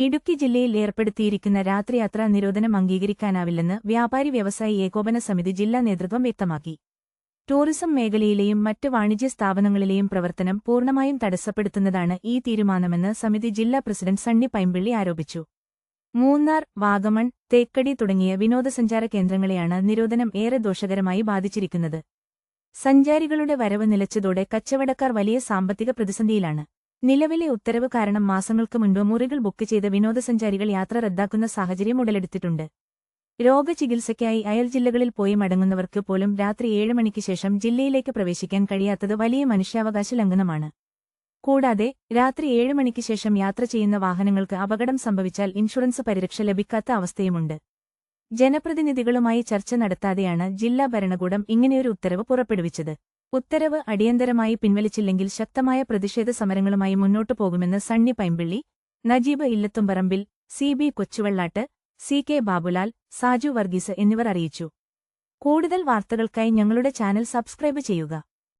ഇടുക്കി ജില്ലയിൽ ഏർപ്പെടുത്തിയിരിക്കുന്ന രാത്രിയാത്രാ നിരോധനം അംഗീകരിക്കാനാവില്ലെന്ന് വ്യാപാരി വ്യവസായി ഏകോപന സമിതി ജില്ലാ നേതൃത്വം വ്യക്തമാക്കി. ടൂറിസം മേഖലയിലെയും മറ്റ് വാണിജ്യ സ്ഥാപനങ്ങളിലെയും പ്രവർത്തനം പൂർണ്ണമായും തടസ്സപ്പെടുത്തുന്നതാണ് ഈ തീരുമാനമെന്ന് സമിതി ജില്ലാ പ്രസിഡന്റ് സണ്ണി പൈമ്പിള്ളി ആരോപിച്ചു. മൂന്നാർ, വാഗമൺ, തേക്കടി തുടങ്ങിയ വിനോദസഞ്ചാര കേന്ദ്രങ്ങളെയാണ് നിരോധനം ഏറെ ദോഷകരമായി ബാധിച്ചിരിക്കുന്നത്. സഞ്ചാരികളുടെ വരവ് നിലച്ചതോടെ കച്ചവടക്കാർ വലിയ സാമ്പത്തിക പ്രതിസന്ധിയിലാണ്. നിലവിലെ ഉത്തരവ് കാരണം മാസങ്ങൾക്ക് മുൻപ് മുറികൾ ബുക്ക് ചെയ്ത വിനോദസഞ്ചാരികൾ യാത്ര റദ്ദാക്കുന്ന സാഹചര്യം ഉടലെടുത്തിട്ടുണ്ട്. രോഗചികിത്സയ്ക്കായി അയൽ ജില്ലകളിൽ പോയി മടങ്ങുന്നവർക്ക് പോലും രാത്രി 7 മണിക്ക് ശേഷം ജില്ലയിലേക്ക് പ്രവേശിക്കാൻ കഴിയാത്തത് വലിയ മനുഷ്യാവകാശ ലംഘനമാണ്. കൂടാതെ രാത്രി 7 മണിക്ക് ശേഷം യാത്ര ചെയ്യുന്ന വാഹനങ്ങൾക്ക് അപകടം സംഭവിച്ചാൽ ഇൻഷുറൻസ് പരിരക്ഷ ലഭിക്കാത്ത അവസ്ഥയുമുണ്ട്. ജനപ്രതിനിധികളുമായി ചർച്ച നടത്താതെയാണ് ജില്ലാ ഭരണകൂടം ഇങ്ങനെയൊരു ഉത്തരവ് പുറപ്പെടുവിച്ചത്. ഉത്തരവ് അടിയന്തരമായി പിൻവലിച്ചില്ലെങ്കിൽ ശക്തമായ പ്രതിഷേധ സമരങ്ങളുമായി മുന്നോട്ടു പോകുമെന്ന് സണ്ണി പൈമ്പിള്ളി, നജീബ് ഇല്ലത്തുംപറമ്പിൽ, CB കൊച്ചുവെള്ളാട്ട്, CK ബാബുലാൽ, സാജു വർഗീസ് എന്നിവർ അറിയിച്ചു. കൂടുതൽ വാർത്തകൾക്കായി ഞങ്ങളുടെ ചാനൽ സബ്സ്ക്രൈബ് ചെയ്യുക.